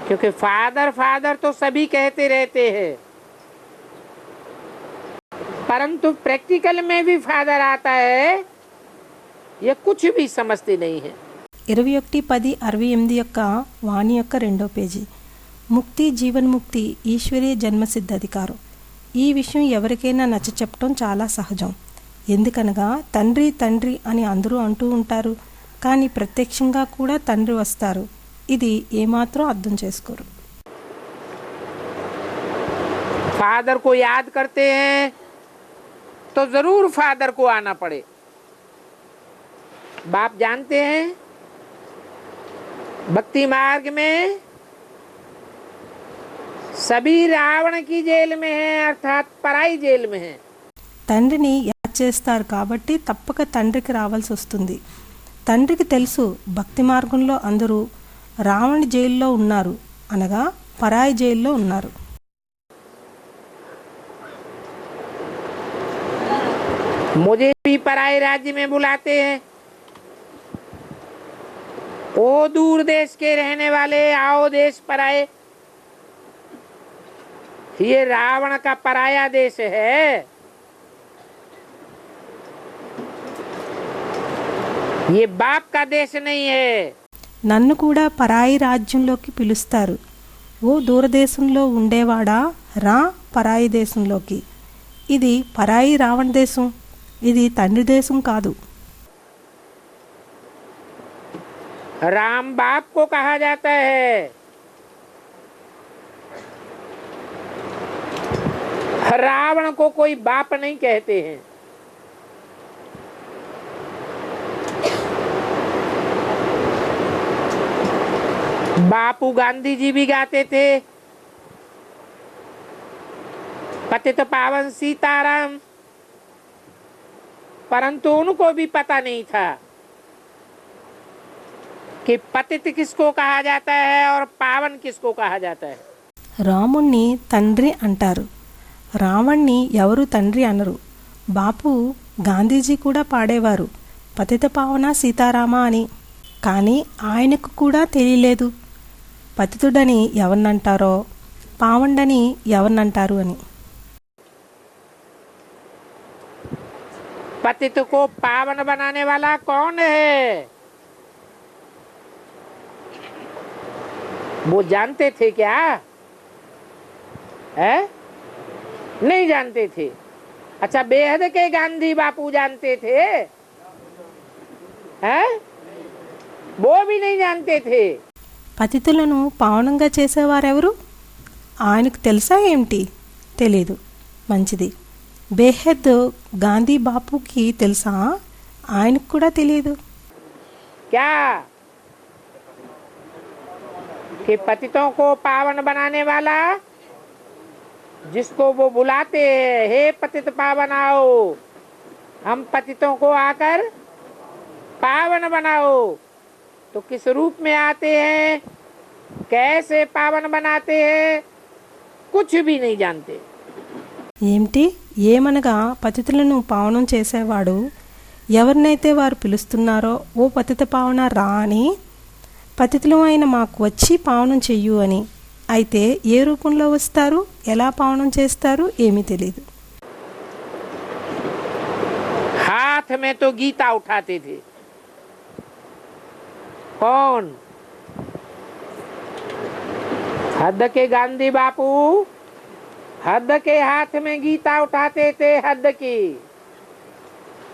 क्योंकि फादर फादर तो सभी कहते रहते हैं, परंतु प्रैक्टिकल में भी फादर आता है ये कुछ भी समझते नहीं है। 21/10/68 యొక్క వాణి యొక్క 2వ పేజీ. ముక్తి, జీవన్ముక్తి ఈశ్వరీయ జన్మసిద్ధ అధికారం. ఈ విషయం ఎవరికైనా నచ్చ చెప్పడం చాలా సహజం. ఎందుకనగా తండ్రి తండ్రి అని అందరూ అంటూ ఉంటారు, కానీ ప్రత్యక్షంగా కూడా తండ్రి వస్తారు. ఇది ఏమాత్రం అర్థం చేసుకోరు. फादर को याद करते हैं तो जरूर फादर को आना पड़े। बाप जानते हैं भक्ति मार्ग में सभी रावण की जेल में है, अर्थात पराई जेल में है। తండ్రిని యాద్ చేస్తారు కాబట్టి తప్పక తండ్రికి రావాల్సి వస్తుంది. తండ్రికి తెలుసు భక్తి మార్గంలో అందరూ రావణి జైల్లో ఉన్నారు, అనగా పరాయి జైల్లో ఉన్నారు. मुझे भी पराई राज्य में बुलाते हैं। ओ दूर देश के रहने वाले, आओ देश पराए। ये रावण का पराया देश है। ये बाप का देश नहीं है। నన్ను కూడా పరాయి రాజ్యంలోకి పిలుస్తారు. ఓ దూరదేశంలో ఉండేవాడా, రా పరాయి దేశంలోకి. ఇది పరాయి రావణ దేశం, ఇది తండ్రి దేశం కాదు. राम बाप को कहा जाता है। रावण को कोई बाप नहीं कहते हैं। बापू गांधी जी भी गाते थे, पतित पावन सीताराम, परंतु उनको भी पता नहीं था कि पतित किसको कहा जाता है और पावन किसको कहा जाता है। రాముణ్ణి తండ్రి అంటారు, రావణ్ణి ఎవరు తండ్రి అనరు. బాపు గాంధీజీ కూడా పాడేవారు పతిత పావన సీతారామ అని. కానీ ఆయనకు కూడా తెలియలేదు పతితుడని ఎవరినంటారో, పావండని ఎవరినంటారు అని. पतित को पावन बनाने वाला कौन है, वो जानते थे क्या? है? नहीं जानते थे। अच्छा, बेहद के गांधी बापू जानते थे? है? वो भी नहीं जानते थे। పతితులను పావనంగా చేసేవారెవరు? ఆయనకు తెలుసా ఏమిటి? తెలీదు. మంచిది. బేహద్ గాంధీ బాపుకి తెలుసా? ఆయనకు కూడా తెలియదు. क्या कि पतितों को पावन बनाने वाला, जिसको वो बुलाते हैं, हे पतित पावन आओ, हम पतितों को आकर पावन बनाओ, तो किस रूप में आते हैं, कैसे पावन बनाते हैं, कुछ भी नहीं जानते। ఏమిటి? ఏమనగా పతితులను పావనం చేసేవాడు ఎవరినైతే వారు పిలుస్తున్నారో ఓ పతిత పావన రా అని, పతితులు అయిన మాకు వచ్చి పావనం చెయ్యు అని. అయితే ఏ రూపంలో వస్తారు, ఎలా పావనం చేస్తారు ఏమీ తెలియదు. हाथ में तो गीता उठाते थे। कौन? हद के गांधी बापू हद के हाथ में गीता उठाते थे, हद की।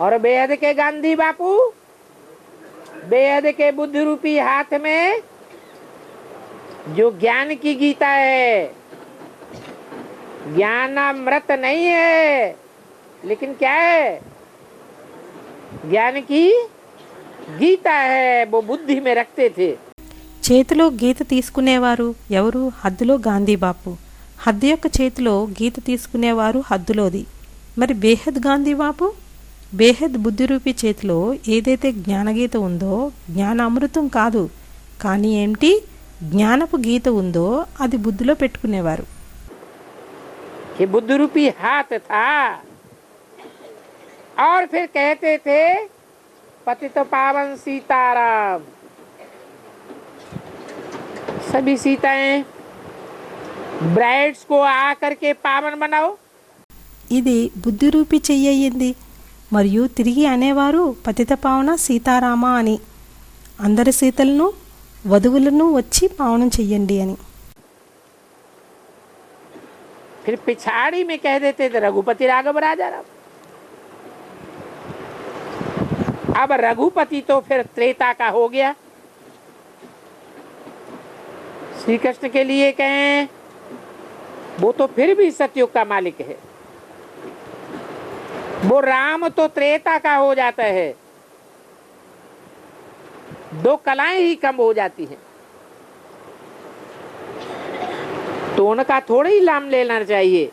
और बेहद के गांधी बापू बेहद के बुद्ध रूपी हाथ में जो ज्ञान की गीता है, ज्ञानामृत नहीं है, लेकिन क्या है, ज्ञान की गीता है, वो बुद्धि में रखते थे। చేతిలో గీత తీసుకునేవారు ఎవరు? హద్దులో గాంధీబాపు. హద్దు యొక్క చేతిలో గీత తీసుకునేవారు హద్దులోది. మరి బేహద్ గాంధీబాపు బేహద్ బుద్ధిరూపి చేతిలో ఏదైతే జ్ఞానగీత ఉందో, జ్ఞాన అమృతం కాదు కానీ ఏమిటి, జ్ఞానపు గీత ఉందో అది బుద్ధిలో పెట్టుకునేవారు. ये बुद्ध रूपी हाथ था। और फिर कहते थे पतित पावन सीताराम। सभी सीताएं ब्राइड्स को आकर के पावन बनाओ। ఇది బుద్ధిరూపి చెయ్యయింది. మరియు తిరిగి అనేవారు పతిత పావన సీతారామ అని, అందరి సీతలను వధువులను వచ్చి పావనం చెయ్యండి అని. फिर पिछाड़ी में कह देते थे रघुपति राघव राजा राम। अब रघुपति तो फिर त्रेता का हो गया। श्री कृष्ण के लिए कहें वो तो फिर भी सतयुग का मालिक है, वो राम तो त्रेता का हो जाता है। दो कलाएं ही कम हो जाती हैं, तो उनका थोड़ा ही नाम लेना चाहिए।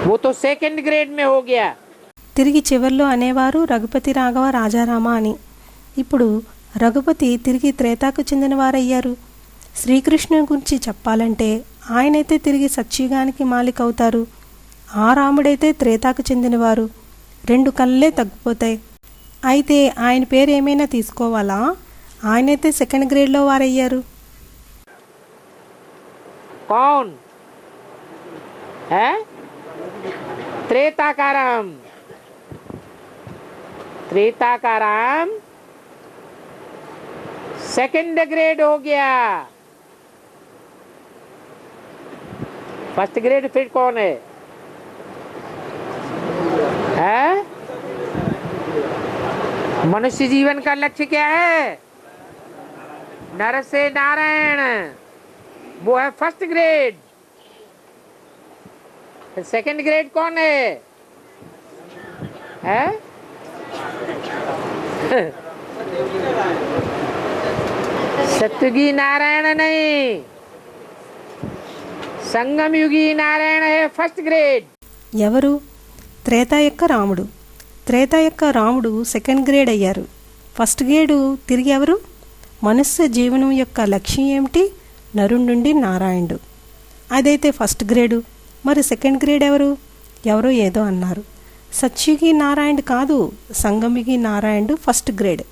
वो तो सेकंड ग्रेड में हो गया। తిరిగి చివర్లో అనేవారు రఘుపతి రాఘవ రాజారామ అని. ఇప్పుడు రఘుపతి తిరిగి త్రేతాకు చెందినవారయ్యారు. శ్రీకృష్ణుని గురించి చెప్పాలంటే ఆయనైతే తిరిగి సత్యుగానికి మాలిక్ అవుతారు. ఆ రాముడైతే త్రేతాకు చెందినవారు. రెండు కళ్ళే తగ్గిపోతాయి. అయితే ఆయన పేరు ఏమైనా తీసుకోవాలా? ఆయనైతే సెకండ్ గ్రేడ్లో వారయ్యారు. कौन है? त्रेता का राम। त्रेता का राम सेकंड ग्रेड हो गया। फर्स्ट ग्रेड फिर कौन है? मनुष्य जीवन का लक्ष्य क्या है? नर से नारायण, वो है फर्स्ट ग्रेड। सेकंड ग्रेड कौन है? सत्युगी नारायण नहीं, संगम युगी नारायण है फर्स्ट ग्रेड। ఎవరు? త్రేతా యొక్క రాముడు. త్రేతా యొక్క రాముడు సెకండ్ గ్రేడ్ అయ్యారు. ఫస్ట్ గ్రేడు తిరిగి ఎవరు? మనుష్య జీవనం యొక్క లక్ష్యం ఏమిటి? నరుడి నుండి నారాయణుడు. అదైతే ఫస్ట్ గ్రేడు. మరి సెకండ్ గ్రేడ్ ఎవరు? ఎవరో ఏదో అన్నారు. సత్యుగి నారాయణుడు కాదు, సంగమిగి నారాయణుడు ఫస్ట్ గ్రేడ్.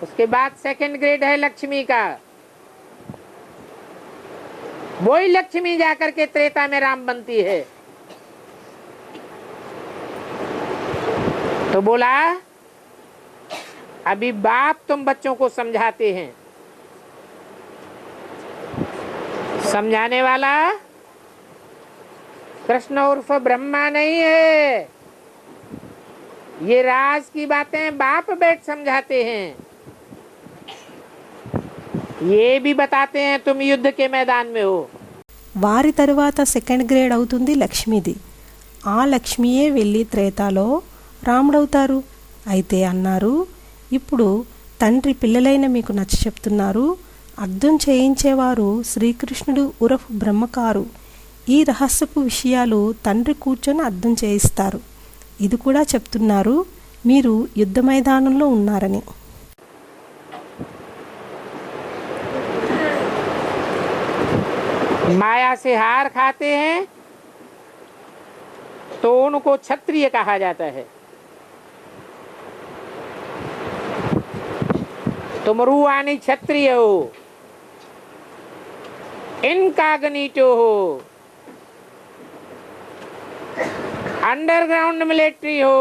उसके बाद सेकंड ग्रेड है लक्ष्मी का। वही लक्ष्मी जाकर के त्रेता में राम बनती है। तो बोला अभी बाप तुम बच्चों को समझाते हैं। समझाने वाला कृष्ण उर्फ ब्रह्मा नहीं है। ये राज की बातें बाप बैठ समझाते हैं। ये भी बताते हैं तुम युद्ध के मैदान में हो। వారి తరువాత సెకండ్ గ్రేడ్ అవుతుంది లక్ష్మీది. ఆ లక్ష్మియే వెళ్ళి త్రేతాలో రాముడవుతారు. అయితే అన్నారు, ఇప్పుడు తండ్రి పిల్లలైన మీకు నచ్చ చెప్తున్నారు, అర్థం చేయించేవారు శ్రీకృష్ణుడు ఉరఫ్ బ్రహ్మకారు. ఈ రహస్యపు విషయాలు తండ్రి కూర్చొని అర్థం చేయిస్తారు. ఇది కూడా చెప్తున్నారు, మీరు యుద్ధ మైదానంలో ఉన్నారని. माया से हार खाते हैं तो उनको क्षत्रिय कहा जाता है. तुम रूहानी क्षत्रिय हो, इनकॉग्निटो हो, अंडरग्राउंड मिलिट्री हो.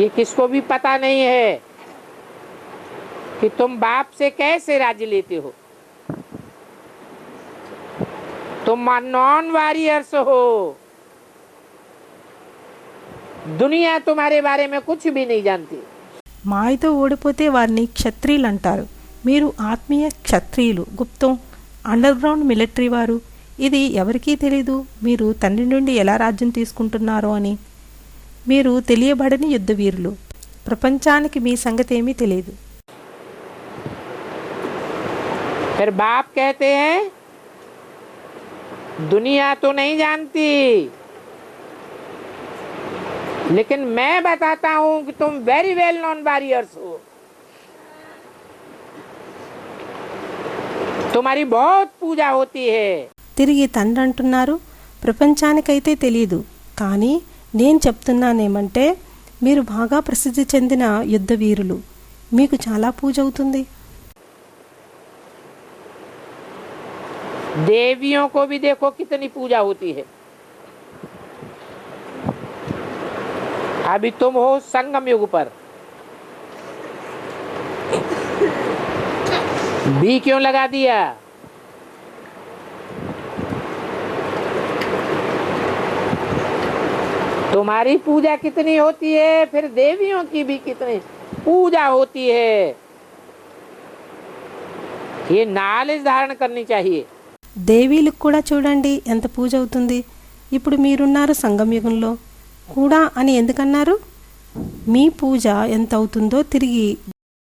ये किसको भी पता नहीं है कि तुम बाप से कैसे राज्य लेते हो. तुम नॉन वॉरियर्स हो. दुनिया तुम्हारे बारे में कुछ भी नहीं जानती. మాయతో ఓడిపోతే వారిని క్షత్రియులు అంటారు. మీరు ఆత్మీయ క్షత్రియులు, గుప్తం, అండర్గ్రౌండ్ మిలిటరీ వారు. ఇది ఎవరికీ తెలీదు మీరు తండ్రి నుండి ఎలా రాజ్యం తీసుకుంటున్నారో అని. మీరు తెలియబడని యుద్ధవీరులు. ప్రపంచానికి మీ సంగతి ఏమీ తెలియదు. फिर बाप कहते हैं दुनिया तो नहीं जानती, लेकिन मैं बताता हूं कि तुम वेरी वेल नॉन वॉरियर्स हो. तुम्हारी बहुत पूजा होती है. తిరిగి తండ్రి అంటున్నారు, ప్రపంచానికైతే తెలియదు, కానీ నేను చెప్తున్నానేమంటే మీరు బాగా ప్రసిద్ధి చెందిన యుద్ధవీరులు. మీకు చాలా పూజ అవుతుంది. देवियों को भी देखो कितनी पूजा होती है. अभी तुम हो संगम युग पर. बी क्यों लगा दिया? तुम्हारी पूजा कितनी होती है, फिर देवियों की भी कितनी पूजा होती है. ये नॉलेज धारण करनी चाहिए. దేవీలకు కూడా చూడండి ఎంత పూజ అవుతుంది. ఇప్పుడు మీరున్నారు సంగమయుగంలో కూడా అని ఎందుకన్నారు? మీ పూజ ఎంత అవుతుందో తిరిగి